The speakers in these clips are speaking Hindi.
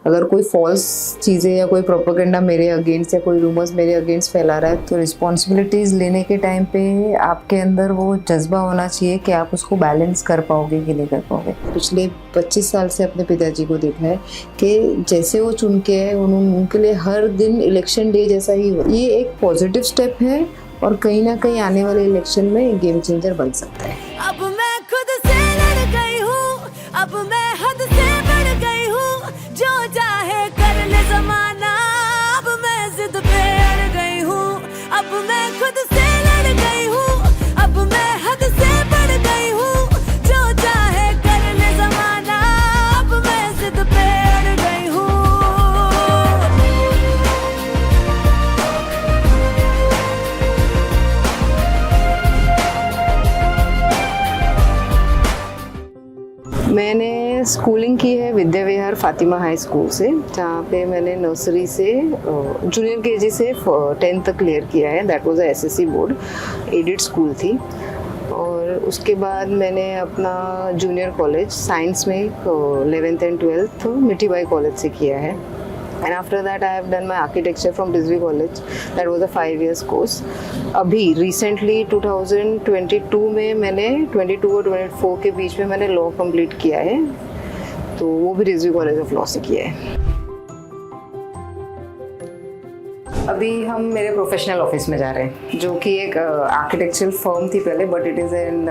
अगर कोई फॉल्स चीज़ें या कोई प्रोपेगेंडा मेरे अगेंस्ट या कोई रूमर्स मेरे अगेंस्ट फैला रहा है, तो रिस्पॉन्सिबिलिटीज़ लेने के टाइम पे आपके अंदर वो जज्बा होना चाहिए कि आप उसको बैलेंस कर पाओगे कि नहीं कर पाओगे। पिछले 25 साल से अपने पिताजी को देखा है कि जैसे वो चुन के है उनके लिए हर दिन इलेक्शन डे जैसा ही हो। ये एक पॉजिटिव स्टेप है और कहीं ना कहीं आने वाले इलेक्शन में गेम चेंजर बन सकता है। अब मैं खुद से लड़ गई हूँ, अब मैं हद से बढ़ गई हूँ, जो चाहे कर ले जमाना, अब मैं जिद पे अड़ गई हूँ। अब मैं खुद से लड़ गई हूँ, अब मैं हद से बढ़ गई हूँ, जो चाहे कर ले जमाना, अब मैं जिद पे अड़ गई हूँ। मैंने स्कूलिंग की है विद्या विहार फातिमा हाई स्कूल से, जहाँ पे मैंने नर्सरी से जूनियर केजी से 10th तक क्लियर किया है। That was a SSC board aided school थी। और उसके बाद मैंने अपना जूनियर कॉलेज साइंस में 11th and 12th Mithibai college से किया है। And after that I have done my architecture from Rizvi College. That was a 5 years course. अभी recently 2022 में मैंने 22 और 24 के बीच में मैंने लॉ कंप्लीट किया है, तो वो भी रिजवी कॉलेज ऑफ लॉ से किया है। अभी हम मेरे प्रोफेशनल ऑफिस में जा रहे हैं, जो कि एक आर्किटेक्चरल फर्म थी पहले, but it is an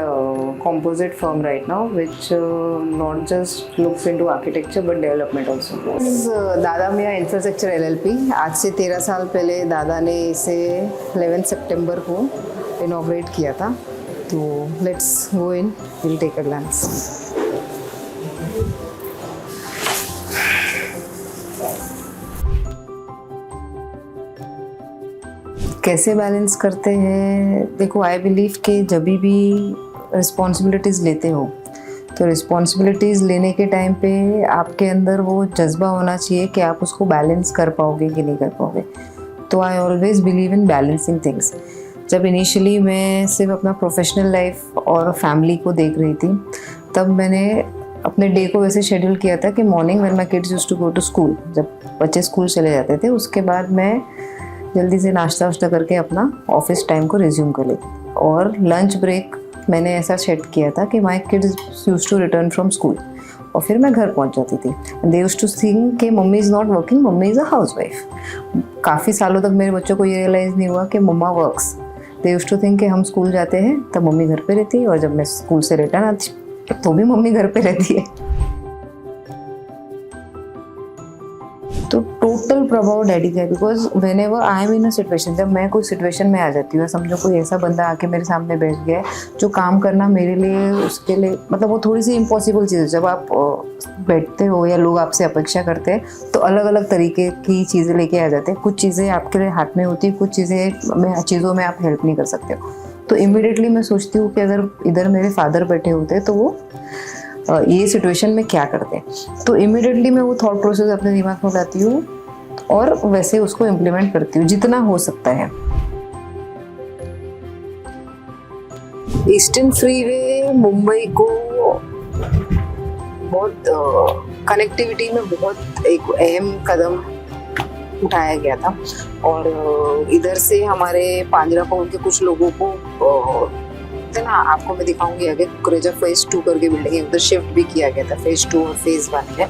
composite firm right now which not just looks into architecture but development also. दादा मियाँ इंफ्रास्ट्रक्चर LLP, आज से 13 साल पहले दादा ने इसे 11 सितंबर को इनॉग्रेट किया था। तो let's go in, will take a glance. कैसे बैलेंस करते हैं? देखो, आई बिलीव कि जब भी रिस्पॉन्सिबिलिटीज़ लेते हो तो रिस्पॉन्सिबिलिटीज़ लेने के टाइम पे आपके अंदर वो जज्बा होना चाहिए कि आप उसको बैलेंस कर पाओगे कि नहीं कर पाओगे। तो I always believe in balancing things. जब इनिशियली मैं सिर्फ अपना प्रोफेशनल लाइफ और फैमिली को देख रही थी, तब मैंने अपने डे को वैसे शेड्यूल किया था कि morning when my kids used to go to school, जब बच्चे स्कूल चले जाते थे, उसके बाद मैं जल्दी से नाश्ता वाश्ता करके अपना ऑफिस टाइम को रिज्यूम कर लेती। और लंच ब्रेक मैंने ऐसा सेट किया था कि my kids used to return from school और फिर मैं घर पहुंच जाती थी। दे यूज्ड टू थिंक कि mummy is not working, mummy is a housewife. काफ़ी सालों तक मेरे बच्चों को ये रियलाइज़ नहीं हुआ कि mama works. They used to think कि हम स्कूल जाते हैं तब मम्मी घर पे रहती है, और जब मैं स्कूल से रिटर्न आती तो भी मम्मी घर पे रहती है। तो टोटल प्रभाव डैडी का है, because when ever I am in a situation, जब मैं कोई सिचुएशन में आ जाती हूँ, समझो कोई ऐसा बंदा आके मेरे सामने बैठ गया है जो काम करना मेरे लिए, उसके लिए मतलब वो थोड़ी सी इम्पॉसिबल चीज़ है। जब आप बैठते हो या लोग आपसे अपेक्षा करते हैं तो अलग अलग तरीके की चीज़ें लेके आ जाते हैं। कुछ चीज़ें आपके लिए हाथ में होती है, कुछ चीज़ों में आप हेल्प नहीं कर सकते हो। तो इमीडिएटली मैं सोचती हूँ कि अगर इधर मेरे फादर बैठे होते तो वो ये सिचुएशन में क्या करते हैं। तो इमीडिएटली मैं वो थॉट प्रोसेस अपने दिमाग में लाती हूँ और वैसे उसको इम्प्लीमेंट करती हूँ जितना हो सकता है। ईस्टर्न फ्रीवे मुंबई को बहुत कनेक्टिविटी में बहुत एक अहम कदम उठाया गया था, और इधर से हमारे पांजरापोल के कुछ लोगों को ना, आपको मैं दिखाऊंगी आगे, कुकरेजा फेज 2 करके बिल्डिंग है, उधर शिफ्ट भी किया गया था। फेज 2 और फेज 1 है,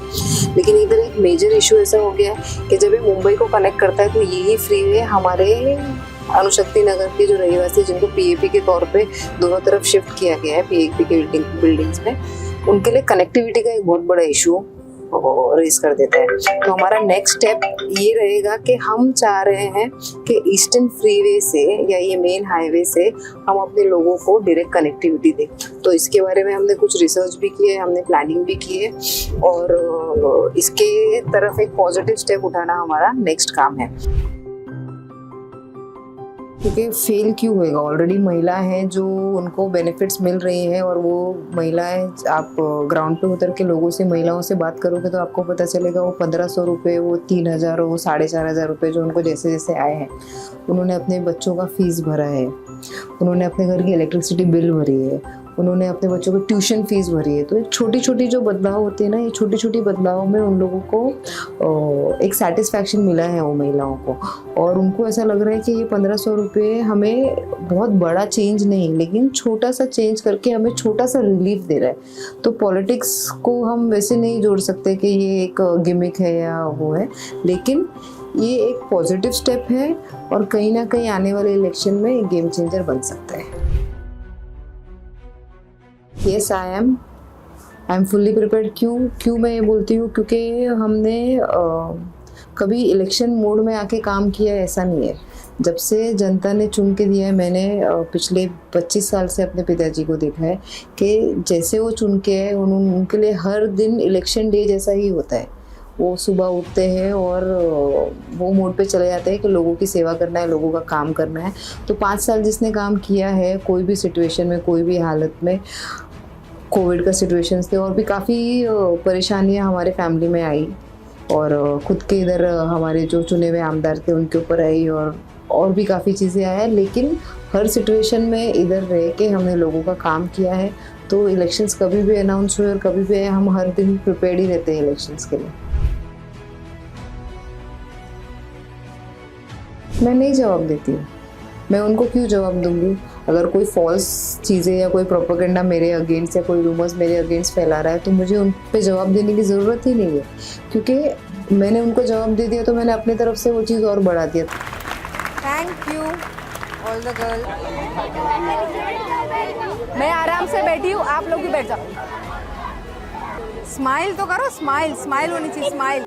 लेकिन इधर एक मेजर इशू ऐसा हो गया है कि जब ये मुंबई को कनेक्ट करता है तो यही फ्रीवे हमारे अणुशक्ति नगर के जो रहिवासी जिनको PAP के तौर पे दोनों तरफ शिफ्ट किया गया है, PAP के बिल्डिंग्स में, उनके लिए कनेक्टिविटी का एक बहुत बड़ा इशू रेज कर देता है। तो हमारा नेक्स्ट स्टेप ये रहेगा कि हम चाह रहे हैं कि ईस्टर्न फ्रीवे से या ये मेन हाईवे से हम अपने लोगों को डायरेक्ट कनेक्टिविटी दें। तो इसके बारे में हमने कुछ रिसर्च भी की है, हमने प्लानिंग भी की है, और इसके तरफ एक पॉजिटिव स्टेप उठाना हमारा नेक्स्ट काम है। क्योंकि फेल क्यों होएगा, ऑलरेडी महिला हैं जो उनको बेनिफिट्स मिल रही हैं, और वो महिलाएं, आप ग्राउंड पे उतर के लोगों से, महिलाओं से बात करोगे तो आपको पता चलेगा वो 1500 रुपये, वो 3000, वो 4500 रुपये जो उनको जैसे जैसे आए हैं, उन्होंने अपने बच्चों का फीस भरा है, उन्होंने अपने घर की इलेक्ट्रिसिटी बिल भरी है, उन्होंने अपने बच्चों को ट्यूशन फीस भरी है। तो एक छोटी छोटी जो बदलाव होते हैं ना, ये छोटी छोटी बदलाव में उन लोगों को एक सेटिस्फैक्शन मिला है वो महिलाओं को, और उनको ऐसा लग रहा है कि ये 1500 रुपये हमें बहुत बड़ा चेंज नहीं, लेकिन छोटा सा चेंज करके हमें छोटा सा रिलीफ दे रहा है। तो पॉलिटिक्स को हम वैसे नहीं जोड़ सकते कि ये एक गिमिक है या वो है, लेकिन ये एक पॉजिटिव स्टेप है और कहीं ना कहीं आने वाले इलेक्शन में एक गेम चेंजर बन सकता है। Yes, I am fully prepared. क्यों मैं ये बोलती हूँ, क्योंकि हमने कभी इलेक्शन मोड में आके काम किया ऐसा नहीं है। जब से जनता ने चुन के दिया है, मैंने पिछले 25 साल से अपने पिताजी को देखा है कि जैसे वो चुन के है, उनके लिए हर दिन इलेक्शन डे जैसा ही होता है। वो सुबह उठते हैं और वो मोड पे चले जाते हैं कि लोगों की सेवा करना है, लोगों का काम करना है। तो 5 साल जिसने काम किया है, कोई भी सिचुएशन में, कोई भी हालत में, कोविड का सिचुएशंस थे और भी काफ़ी परेशानियां हमारे फैमिली में आई, और खुद के इधर हमारे जो चुने हुए आमदार थे उनके ऊपर आई, और भी काफ़ी चीज़ें आया, लेकिन हर सिचुएशन में इधर रह के हमने लोगों का काम किया है। तो इलेक्शंस कभी भी अनाउंस हुए और कभी भी हम हर दिन प्रिपेयर्ड ही रहते हैं इलेक्शंस के लिए। मैं नहीं जवाब देती हूँ, मैं उनको क्यों जवाब दूंगी? अगर कोई फॉल्स चीज़ें या कोई प्रोपेगेंडा मेरे अगेंस्ट या कोई रूमर्स मेरे अगेंस्ट फैला रहा है, तो मुझे उन पे जवाब देने की ज़रूरत ही नहीं है, क्योंकि मैंने उनको जवाब दे दिया तो मैंने अपनी तरफ से वो चीज़ और बढ़ा दिया। Thank you all the girl. मैं आराम से बैठी हूँ, आप लोग भी बैठ जाओ। स्माइल तो करो, स्माइल होनी चाहिए, स्माइल।